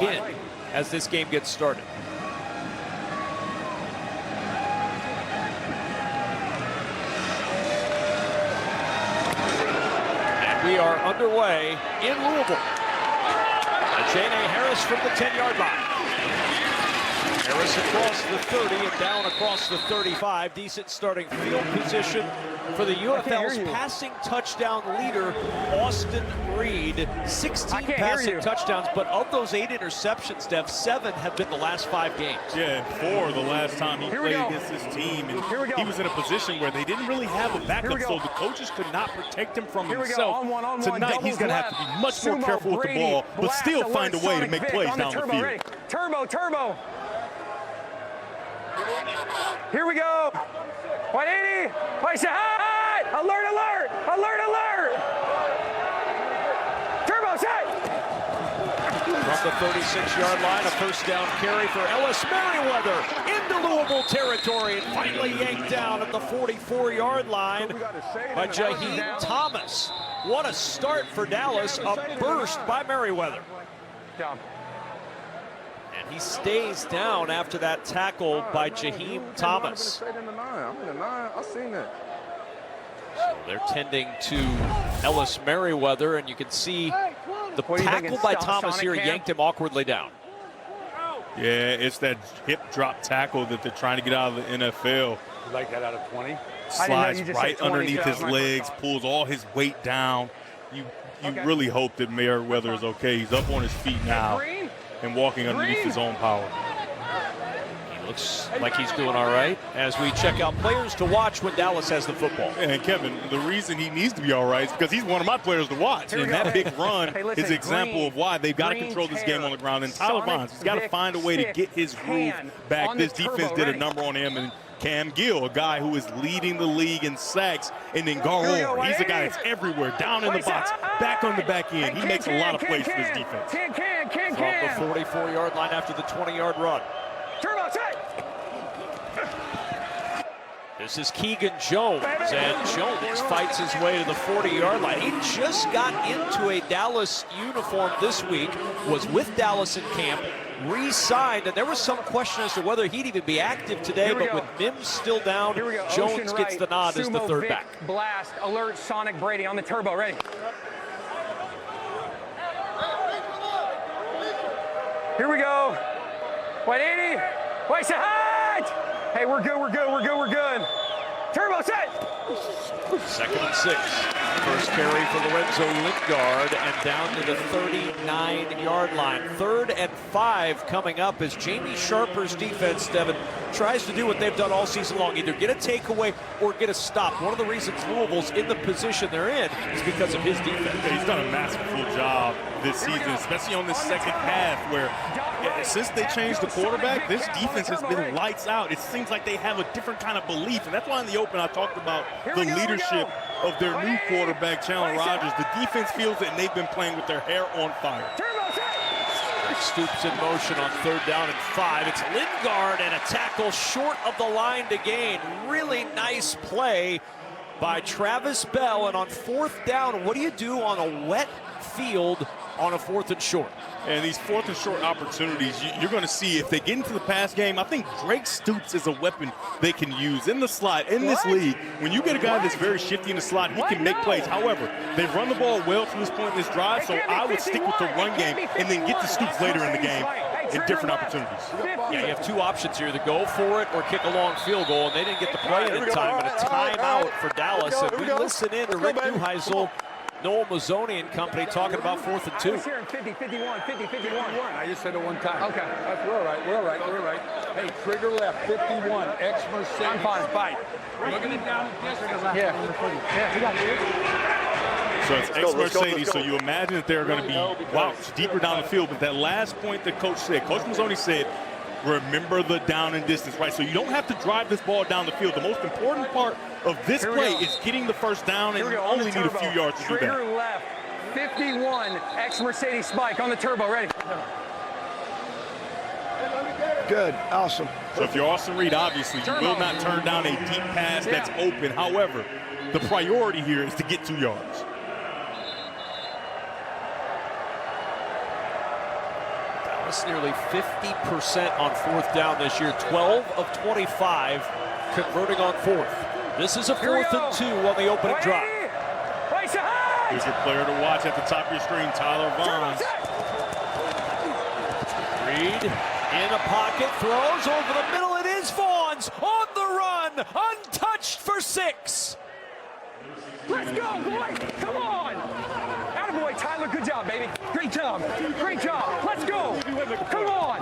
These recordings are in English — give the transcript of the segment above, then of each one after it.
in as this game gets started. And we are underway in Louisville. Jane Harris from the 10-yard line. Harris across the 30 and down across the 35. Decent starting field position for the UFL's passing touchdown leader, Austin Reed. 16 passing touchdowns, but of those 8 interceptions, Dev, 7 have been the last 5 games. Yeah, and 4 the last time he played against his team. And he was in a position where they didn't really have a backup, so the coaches could not protect him from himself. Tonight, he's going to have to be much more careful with the ball, but still find a way to make plays down the field. Turbo. Here we go. 180. Place it high. Alert. Turbo set. From the 36-yard line, a first down carry for Ellis Merriweather into Louisville territory and finally yanked down at the 44-yard line by Jaheim Thomas. What a start for Dallas. A burst by Merriweather. Down. And he stays down after that tackle by Jaheim Thomas. I'm in the 9. I seen that. So they're tending to Ellis Merriweather, and you can see the tackle by Thomas here yanked him awkwardly down. Yeah, it's that hip drop tackle that they're trying to get out of the NFL. You like that out of 20? Slides right underneath his legs, pulls all his weight down. You really hope that Merriweather is okay. He's up on his feet now and walking underneath his own power. He looks like he's doing all right as we check out players to watch when Dallas has the football. And Kevin, the reason he needs to be all right is because he's one of my players to watch. And that big run is an example of why they've got to control this game on the ground. And Tyler Vaughns, he's got to find a way to get his groove back. This defense did a number on him. And Cam Gill, a guy who is leading the league in sacks, and then Garor, he's a guy that's everywhere, down in the box, back on the back end. He makes a lot of plays for his defense. From the 44-yard line after the 20-yard run. This is Keegan Jones, and Jones fights his way to the 40-yard line. He just got into a Dallas uniform this week, was with Dallas in camp, re-signed, and there was some question as to whether he'd even be active today, but with Mims still down, Jones gets the nod as the third back. Blast, alert, Sonic Brady on the turbo, ready. Here we go. 180. Place it high. Hey, we're good. Turbo set. 2nd and 6. First carry for Lorenzo Lingard and down to the 39-yard line. 3rd and 5 coming up as Jamie Sharper's defense, Devin, tries to do what they've done all season long, either get a takeaway or get a stop. One of the reasons Louisville's in the position they're in is because of his defense. Yeah, he's done a masterful job this season, especially on this second half where since they changed the quarterback, this defense has been lights out. It seems like they have a different kind of belief, and that's why in the open I talked about the leadership of their new quarterback, Chandler Rogers. The defense feels it, and they've been playing with their hair on fire. Stoops in motion on 3rd down and 5. It's Lingard and a tackle short of the line to gain. Really nice play by Travis Bell. And on 4th down, what do you do on a wet field on a 4th and short? And these 4th and short opportunities, you're going to see if they get into the pass game. I think Drake Stoops is a weapon they can use in the slot in this league. When you get a guy that's very shifty in the slot, he can make plays. However, they've run the ball well to this point in this drive, so I would stick with the run game and then get to Stoops later in the game in different opportunities. Yeah, you have 2 options here, either go for it or kick a long field goal, and they didn't get the play in time, and a timeout for Dallas. And we listen in to Rick Neuheisel, Noel Mazzoni and company talking about 4th and 2. 50, 51. I just said it one time. Okay. We're all right. Hey, trigger left, 51, ex-Mercedes. I'm fine, fight. Looking it down the distance. Yeah, we got it. So it's ex-Mercedes, so you imagine that they're going to be deeper down the field. But that last point that Coach Mazzoni said, remember the down and distance, right? So you don't have to drive this ball down the field. The most important part of this play is getting the first down, and you only need a few yards to do that. Trigger left, 51, ex-Mercedes spike on the turbo, ready. Good, awesome. So if you're Austin Reed, obviously you will not turn down a deep pass that's open. However, the priority here is to get 2 yards. That's nearly 50% on fourth down this year. 12 of 25 converting on fourth. This is a 4th and 2 on the opening drive. Here's your player to watch at the top of your screen, Tyler Vaughns. Reed in a pocket, throws over the middle. It is Vaughns on the run, untouched for 6. Let's go, boy. Come on. Attaboy, Tyler. Good job, baby. Great job. Great job. Let's go. Come on.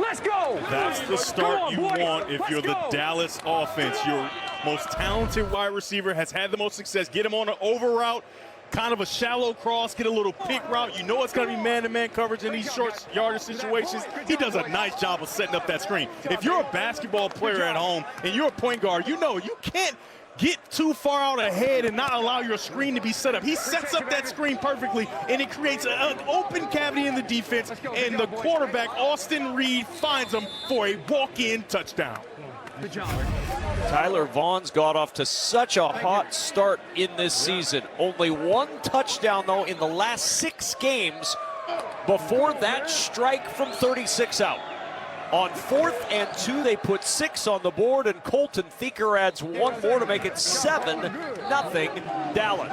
Let's go. That's the start you want if you're the go. Dallas offense. Your most talented wide receiver has had the most success. Get him on an over route, kind of a shallow cross, get a little pick route. You know it's going to be man-to-man coverage in these short yardage situations. He does a nice job of setting up that screen. If you're a basketball player at home and you're a point guard, you know you can't get too far out ahead and not allow your screen to be set up. He sets up that screen perfectly, and it creates an open cavity in the defense, and the quarterback, Austin Reed, finds him for a walk-in touchdown. Good job. Tyler Vaughns got off to such a hot start in this season. Only 1 touchdown, though, in the last 6 games before that strike from 36 out. On 4th and 2, they put 6 on the board, and Colton Thieker adds 1 more to make it 7-0 Dallas.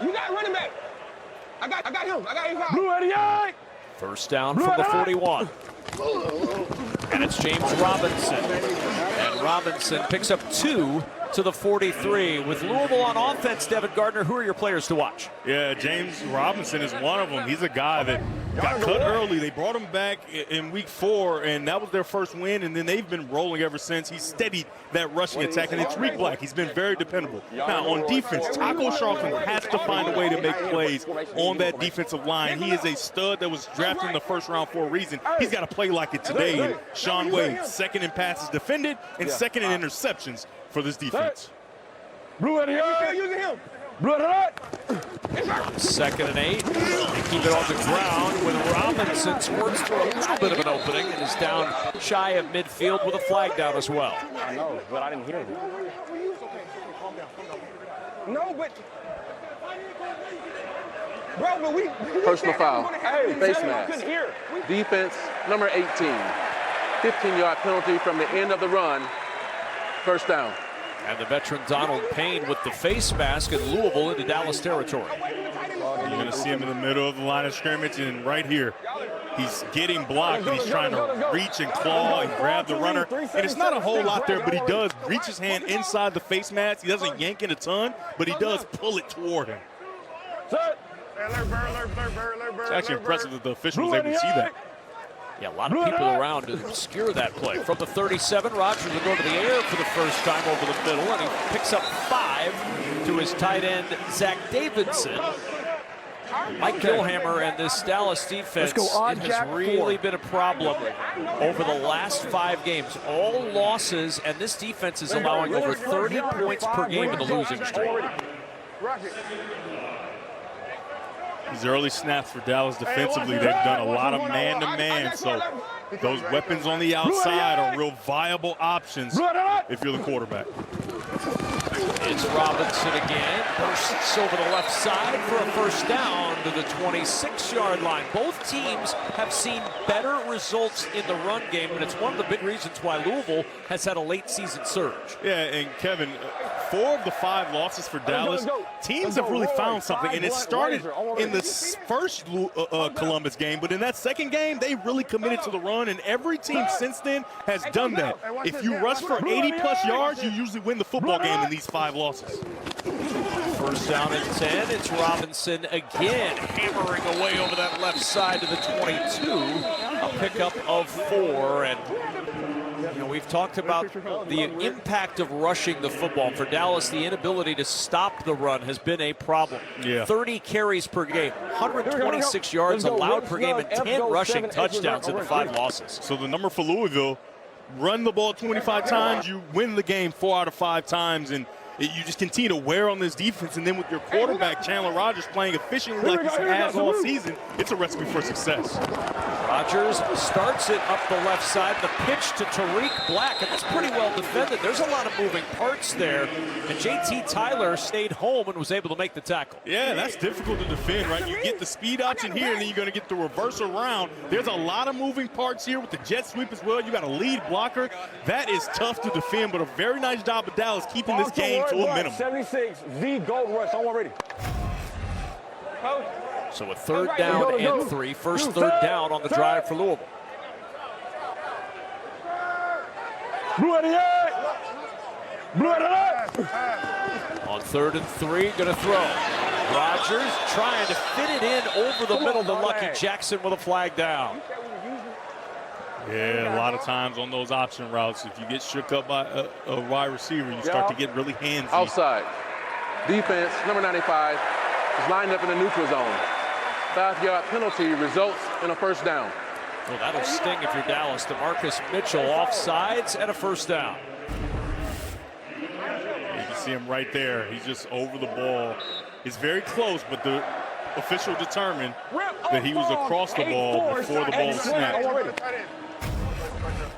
You got running back. I got him. I got him. Blue 88. First down from the 41. And it's James Robinson. And Robinson picks up 2 to the 43. With Louisville on offense, Devin Gardner, who are your players to watch? Yeah, James Robinson is one of them. He's a guy that got cut early. They brought him back in week 4, and that was their first win, and then they've been rolling ever since. He's steadied that rushing attack, and it's Reed Black. He's been very dependable. Now, on defense, Taco Charlton has to find a way to make plays on that defensive line. He is a stud that was drafted in the first round for a reason. He's got to play like it today. And Sean Wade, 2nd in passes defended and 2nd in interceptions for this defense. Blue 88. Using him. Blue 88. 2nd and 8. They keep it on the ground when Robinson squirts through a little bit of an opening and is down shy of midfield with a flag down as well. I know, but I didn't hear him. No, but. Bro, but we Personal foul. Hey, Face mask. Defense, number 18. 15-yard penalty from the end of the run. First down. And the veteran Donald Payne with the face mask in Louisville into Dallas territory. You're going to see him in the middle of the line of scrimmage, and right here, he's getting blocked, and he's trying to reach and claw and grab the runner. And it's not a whole lot there, but he does reach his hand inside the face mask. He doesn't yank it a ton, but he does pull it toward him. It's actually impressive that the official was able to see that. Yeah, a lot of people around to obscure that play. From the 37, Rodgers will go to the air for the first time over the middle, and he picks up 5 to his tight end, Zach Davidson. Mike Gilhammer and this Dallas defense, it has really been a problem over the last 5 games. All losses, and this defense is allowing over 30 points per game in the losing streak. These early snaps for Dallas defensively, they've done a lot of man-to-man, so those weapons on the outside are real viable options if you're the quarterback. It's Robinson again, bursts over the left side for a first down to the 26-yard line. Both teams have seen better results in the run game, and it's one of the big reasons why Louisville has had a late-season surge. Yeah, and Kevin, 4 of the 5 losses for Dallas, teams have really found something, and it started in the first Columbus game, but in that second game, they really committed to the run, and every team since then has done that. If you rush for 80-plus yards, you usually win the football game in these 5 losses. First down and 10, it's Robinson again, hammering away over that left side to the 22, a pickup of 4, and you know, we've talked about the impact of rushing the football. For Dallas, the inability to stop the run has been a problem. Yeah. 30 carries per game, 126 yards allowed per game, and 10 rushing touchdowns in the 5 losses. So the number for Louisville, run the ball 25 times, you win the game 4 out of 5 times, and you just continue to wear on this defense, and then with your quarterback, Chandler Rogers, playing efficiently like he has all season, it's a recipe for success. Rogers starts it up the left side. The pitch to Tariq Black, and that's pretty well defended. There's a lot of moving parts there, and JT Tyler stayed home and was able to make the tackle. Yeah, that's difficult to defend, right? You get the speed option here, and then you're going to get the reverse around. There's a lot of moving parts here with the jet sweep as well. You got a lead blocker. That is tough to defend, but a very nice job of Dallas keeping this game to a minimum. 76, Z Gold Rush, I'm ready. So a third down and 3. First third down on the drive for Louisville. Blue at the end. Blue at the left. On 3rd and 3, going to throw. Rogers trying to fit it in over the middle to Lucky Jackson with a flag down. Yeah, a lot of times on those option routes, if you get shook up by a wide receiver, you start to get really handsy. Outside. Defense, number 95, is lined up in the neutral zone. 5-yard penalty results in a first down. Well, that'll sting if you're Dallas. DeMarcus Mitchell offsides and a first down. You can see him right there. He's just over the ball. It's very close, but the official determined that he was across the ball before the ball was snapped.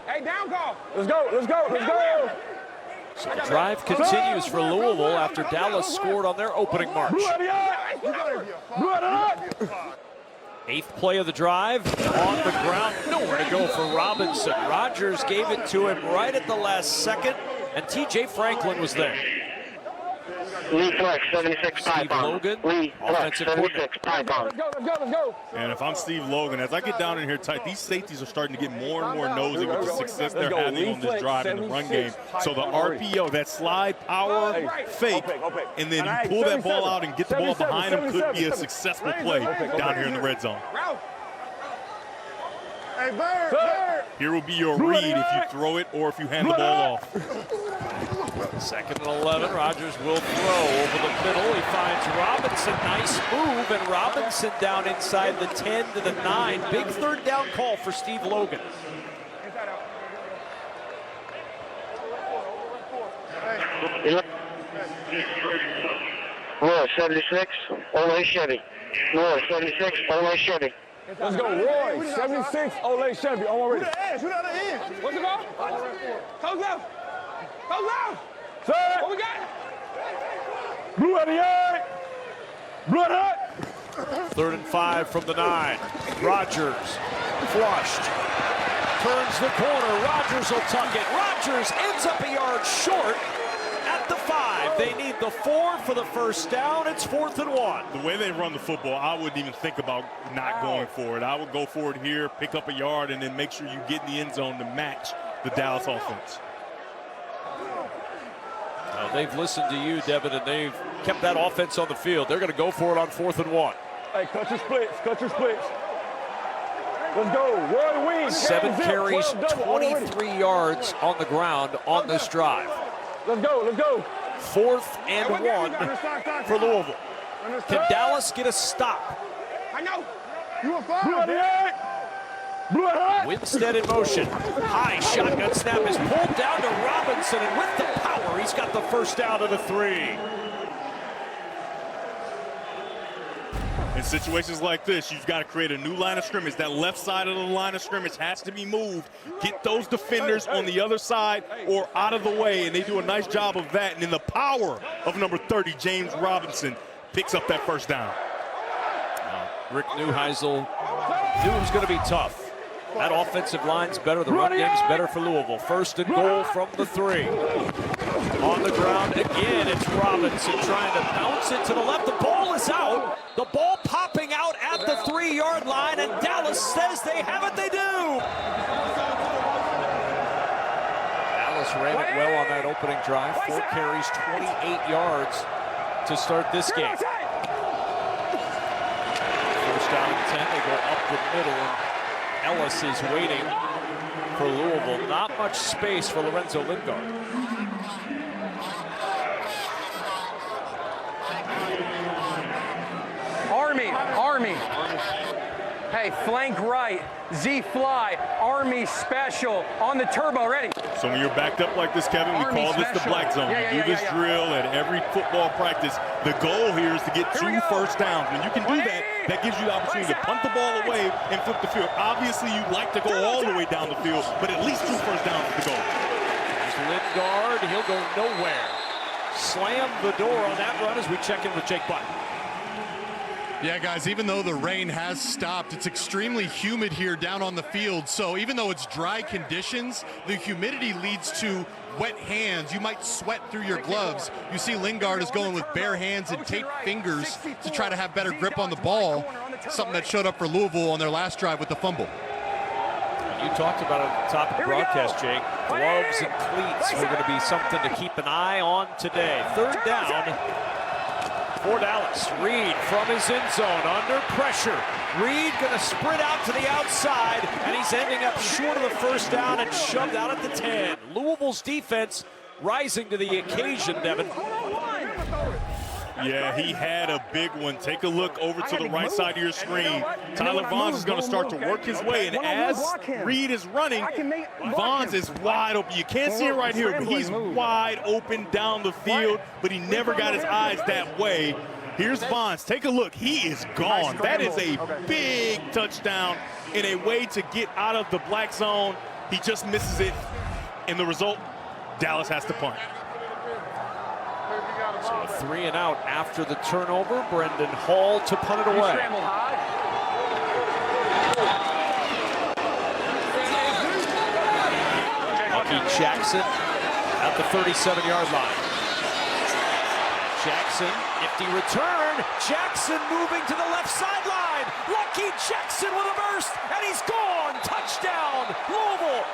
Hey, down call. Let's go, let's go, let's go. So the drive continues for Louisville after Dallas scored on their opening march. Blue at the end. Blue at the left. 8th play of the drive, on the ground, nowhere to go for Robinson. Rogers gave it to him right at the last second, and TJ Franklin was there. Lee Flex, 76 Steve Logan, offensive coordinator. Let's go, let's go, let's go. And if I'm Steve Logan, as I get down in here tight, these safeties are starting to get more and more nosy with the success they're having on this drive in the run game. So the RPO, that slide, power, fake, and then you pull that ball out and get the ball behind him could be a successful play down here in the red zone. Hey, Bird. Here will be your read if you throw it or if you hand the ball off. 2nd and 11, Rogers will throw over the middle. He finds Robinson, nice move, and Robinson down inside the 10 to the 9. Big third down call for Steve Logan. Roy, 76, Ole Chevy. Roy, 76, Ole Chevy. Let's go, Roy, 76, Ole Chevy, I'm already. Shoot out the end. What's it called? Coach left. Coach left. Set. What we got? Blue at the end. Blue at the left. 3rd and 5 from the 9. Rogers flushed. Turns the corner. Rogers will tuck it. Rogers ends up a yard short at the 5. They need the 4 for the first down. It's 4th and 1. The way they run the football, I wouldn't even think about not going for it. I would go for it here, pick up a yard, and then make sure you get in the end zone to match the Dallas offense. They've listened to you, Devin, and they've kept that offense on the field. They're going to go for it on 4th and 1. Hey, cut your splits, cut your splits. Let's go, Roy Wing. 7 carries, 23 yards on the ground on this drive. Let's go, let's go. 4th and 1 for Louisville. Can Dallas get a stop? I know. Blue at the end. Blue at the left. Winstead in motion. High shotgun snap is pulled down to Robinson, and with the power, he's got the first down to the 3. In situations like this, you've got to create a new line of scrimmage. That left side of the line of scrimmage has to be moved. Get those defenders on the other side or out of the way, and they do a nice job of that. And then the power of number 30, James Robinson, picks up that first down. Rick Neuheisel knew it was going to be tough. That offensive line's better. The run game's better for Louisville. 1st and goal from the 3. On the ground again, it's Robinson trying to bounce it to the left. The ball is out. The ball popping out at the 3-yard line, and Dallas says they have it. They do. Dallas ran it well on that opening drive. 4 carries, 28 yards to start this game. First down and 10. They go up the middle, and Ellis is waiting for Louisville. Not much space for Lorenzo Lingard. Army. Hey, flank right, Z fly, Army special on the turbo, ready. So when you're backed up like this, Kevin, we call this the black zone. You do this drill at every football practice. The goal here is to get 2 first downs. When you can do that, that gives you the opportunity to punt the ball away and flip the field. Obviously, you'd like to go all the way down the field, but at least 2 first downs is the goal. There's Lingard, he'll go nowhere. Slam the door on that run as we check in with Jake Button. Yeah, guys, even though the rain has stopped, it's extremely humid here down on the field. So even though it's dry conditions, the humidity leads to wet hands. You might sweat through your gloves. You see Lingard is going with bare hands and taped fingers to try to have better grip on the ball, something that showed up for Louisville on their last drive with the fumble. You talked about it at the top of the broadcast, Jake. Gloves and cleats were going to be something to keep an eye on today. 3rd down for Dallas. Reed from his end zone under pressure. Reed going to sprint out to the outside, and he's ending up short of the first down and shoved out at the 10. Louisville's defense rising to the occasion, Devin. Yeah, he had a big one. Take a look over to the right side of your screen. Tyler Vaughns is going to start to work his way, and as Reed is running, Vaughns is wide open. You can't see it right here, but he's wide open down the field, but he never got his eyes that way. Here's Vaughns. Take a look. He is gone. That is a big touchdown in a way to get out of the black zone. He just misses it, and the result, Dallas has to punt. So a 3 and out after the turnover. Brendan Hall to punt it away. Lucky Jackson at the 37-yard line. Jackson, nifty return. Jackson moving to the left sideline. Lucky Jackson with a burst, and he's gone. Touchdown, Louisville.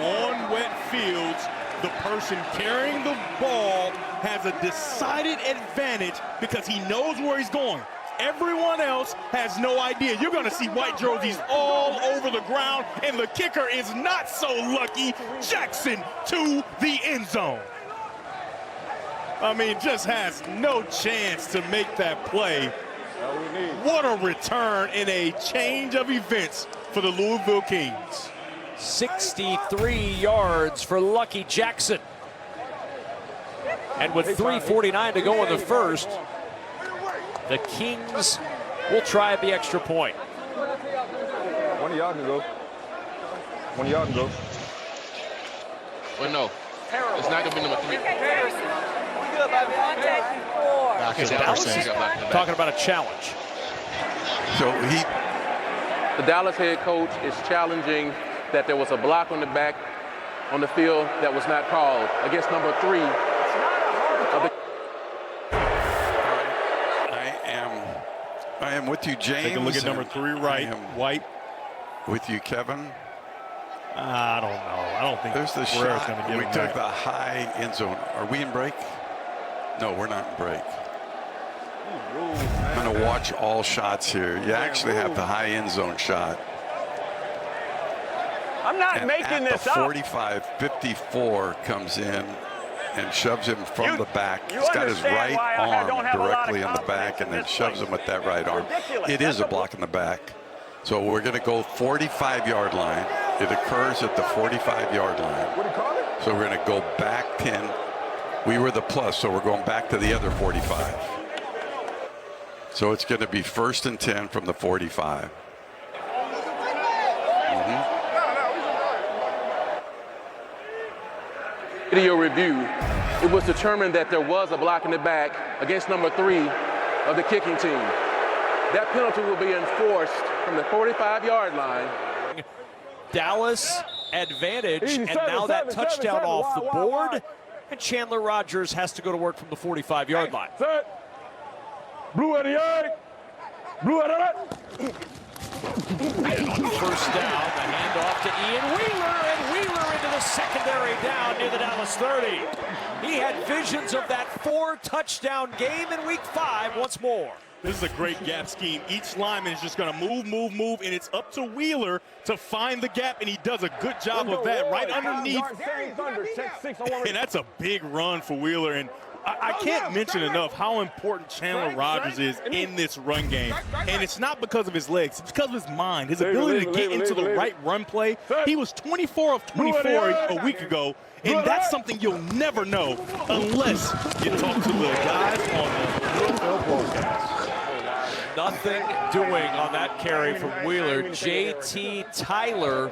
On wet fields, the person carrying the ball has a decided advantage because he knows where he's going. Everyone else has no idea. You're going to see white jerseys all over the ground, and the kicker is not so lucky. Jackson to the end zone. I mean, just has no chance to make that play. What a return in a change of events for the Louisville Kings. 63 yards for Lucky Jackson. And with 3:49 to go in the first, the Kings will try the extra point. One of y'all can go. One of y'all can go. Well, no. It's not going to be number 3. Talking about a challenge. So The Dallas head coach is challenging that there was a block on the back on the field that was not called against number 3 of the. I am with you, James. Take a look at number 3 right, White. With you, Kevin. I don't know. I don't think There's the Guerrero's shot. going to get We him took back. the high end zone. Are we in break? No, we're not in break. I'm going to watch all shots here. You actually have the high end zone shot. I'm not And making at this the up. 45, 54 comes in and shoves him from the back. you He's got his understand right why I don't arm have a lot of directly in the back confidence and in then this shoves place. him with that right arm. Ridiculous. It is a block in the back. So we're going to go 45-yard line. It occurs at the 45-yard line. What do you call it? So we're going to go back 10. We were the plus, so we're going back to the other 45. So it's going to be 1st and 10 from the 45. Video review, it was determined that there was a block in the back against number 3 of the kicking team. That penalty will be enforced from the 45-yard line. Dallas advantage, and now that touchdown off the board, and Chandler Rogers has to go to work from the 45-yard line. Set. Blue 88. Blue 88. First down, the handoff to Ian Wheeler, and Wheeler into the the secondary down near the Dallas 30. He had visions of that 4-touchdown game in week 5 once more. This is a great gap scheme. Each lineman is just going to move, and it's up to Wheeler to find the gap, and he does a good job of that right underneath. And that's a big run for Wheeler, and I can't mention enough how important Chandler Rogers is in this run game. And it's not because of his legs, it's because of his mind, his ability to get into the right run play. He was 24 of 24 a week ago, and that's something you'll never know unless you talk to the guys on the UFL broadcast. Nothing doing on that carry from Wheeler. J.T. Tyler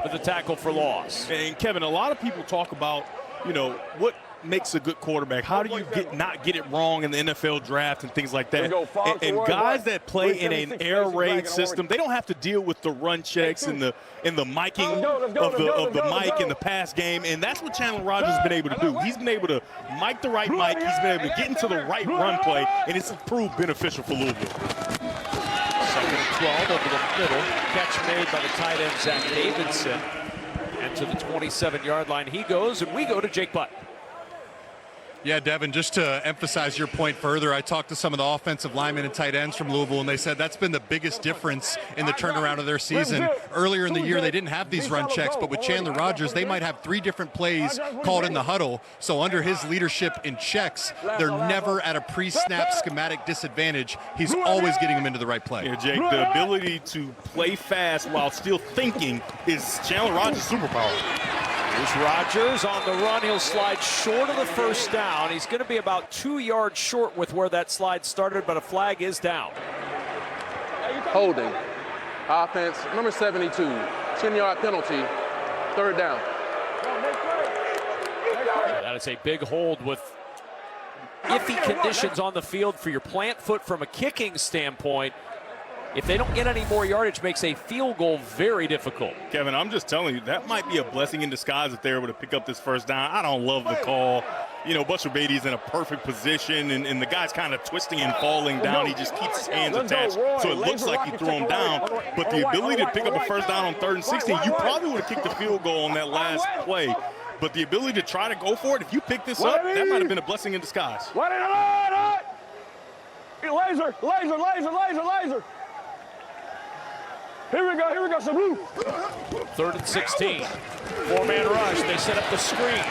with the tackle for loss. And Kevin, a lot of people talk about, what makes a good quarterback. How do you not get it wrong in the NFL draft and things like that? And guys that play in an air raid system, they don't have to deal with the run checks and the miking of the mic and the pass game. And that's what Chandler Rogers has been able to do. He's been able to mic the right mic. He's been able to get into the right run play, and it's proved beneficial for Louisville. 2nd and 12 over the middle. Catch made by the tight end, Zach Davidson. And to the 27-yard line he goes, and we go to Jake Butt. Yeah, Devin, just to emphasize your point further, I talked to some of the offensive linemen and tight ends from Louisville, and they said that's been the biggest difference in the turnaround of their season. Earlier in the year, they didn't have these run checks, but with Chandler Rogers, they might have 3 different plays called in the huddle. So under his leadership in checks, they're never at a pre-snap schematic disadvantage. He's always getting them into the right play. Yeah, Jake, the ability to play fast while still thinking is Chandler Rogers' superpower. Here's Rogers on the run. He'll slide short of the first down. He's going to be about 2 yards short with where that slide started, but a flag is down. Holding. Offense, number 72. 10-yard penalty. 3rd down. That is a big hold with iffy conditions on the field for your plant foot from a kicking standpoint. If they don't get any more yardage, makes a field goal very difficult. Kevin, I'm just telling you, that might be a blessing in disguise if they're able to pick up this first down. I don't love the call. Butcher Beatty's in a perfect position, and the guy's kind of twisting and falling down. He just keeps his hands attached, so it looks like he threw him down. But the ability to pick up a first down on 3rd and 16, you probably would have kicked the field goal on that last play. But the ability to try to go for it, if you pick this up, that might have been a blessing in disguise. Laser. Here we go, some move. 3rd and 16. 4-man rush. They set up the screen.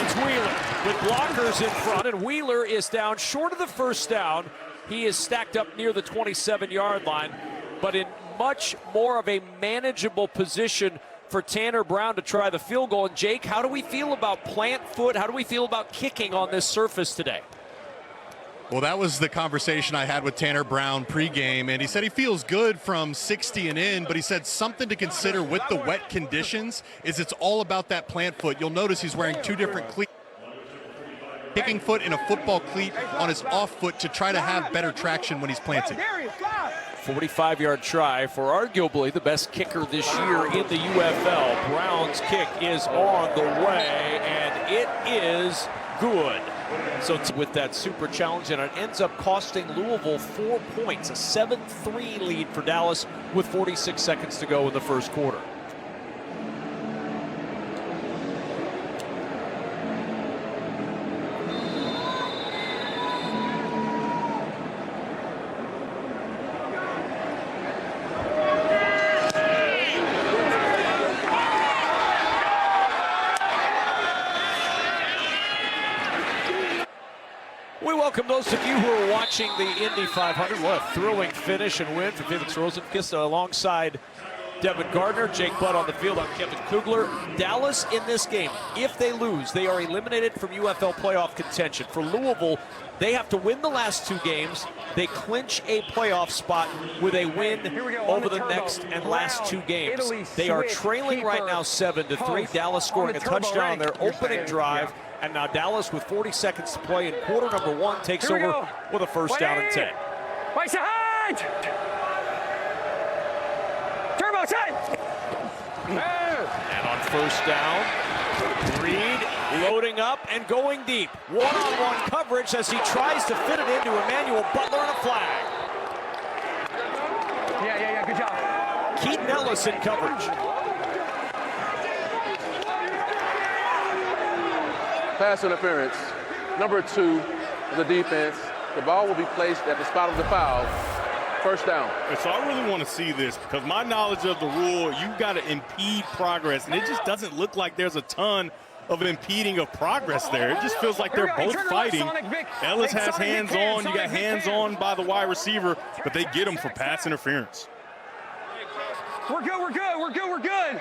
It's Wheeler with blockers in front, and Wheeler is down short of the first down. He is stacked up near the 27-yard line, but in much more of a manageable position for Tanner Brown to try the field goal. And Jake, how do we feel about plant foot? How do we feel about kicking on this surface today? Well, that was the conversation I had with Tanner Brown pregame, and he said he feels good from 60 and in, but he said something to consider with the wet conditions is it's all about that plant foot. You'll notice he's wearing 2 different cleats, kicking foot and a football cleat on his off foot to try to have better traction when he's planting. 45-yard try for arguably the best kicker this year in the UFL. Brown's kick is on the way, and it is good. So it's with that super challenge, and it ends up costing Louisville 4 points, a 7-3 lead for Dallas with 46 seconds to go in the first quarter. We welcome those of you who are watching the Indy 500. What a thrilling finish and win for Felix Rosenqvist alongside Devin Gardner. Jake Butt on the field. I'm Kevin Kugler. Dallas in this game, if they lose, they are eliminated from UFL playoff contention. For Louisville, they have to win the last 2 games. They clinch a playoff spot with a win over the next and last 2 games. They are trailing right now 7-3. Dallas scoring a touchdown on their opening drive. And now Dallas, with 40 seconds to play in quarter number 1, takes over with a first down and 10. Wait, side! Turbo side! And on first down, Reed loading up and going deep. One-on-one coverage as he tries to fit it into Emmanuel Butler and a flag. Yeah, good job. Keaton Ellis in coverage. Pass interference. Number 2 of the defense. The ball will be placed at the spot of the foul. First down. And so I really want to see this because my knowledge of the rule, you've got to impede progress, and it just doesn't look like there's a ton of impeding of progress there. It just feels like they're both fighting. Ellis has hands on. You got hands on by the wide receiver, but they get him for pass interference. We're good, we're good, we're good, we're good.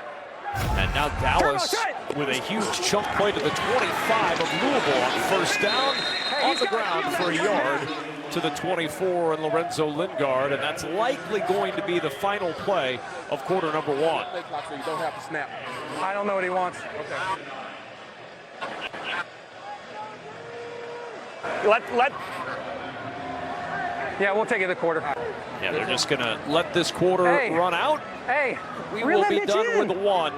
And now Dallas with a huge chunk play to the 25 of Louisville on first down, on the ground for a yard to the 24 and Lorenzo Lingard, and that's likely going to be the final play of quarter number 1. You don't have to snap. I don't know what he wants. Okay. Yeah, we'll take it the quarter. Yeah, they're just going to let this quarter run out. Hey, We will be done with 1.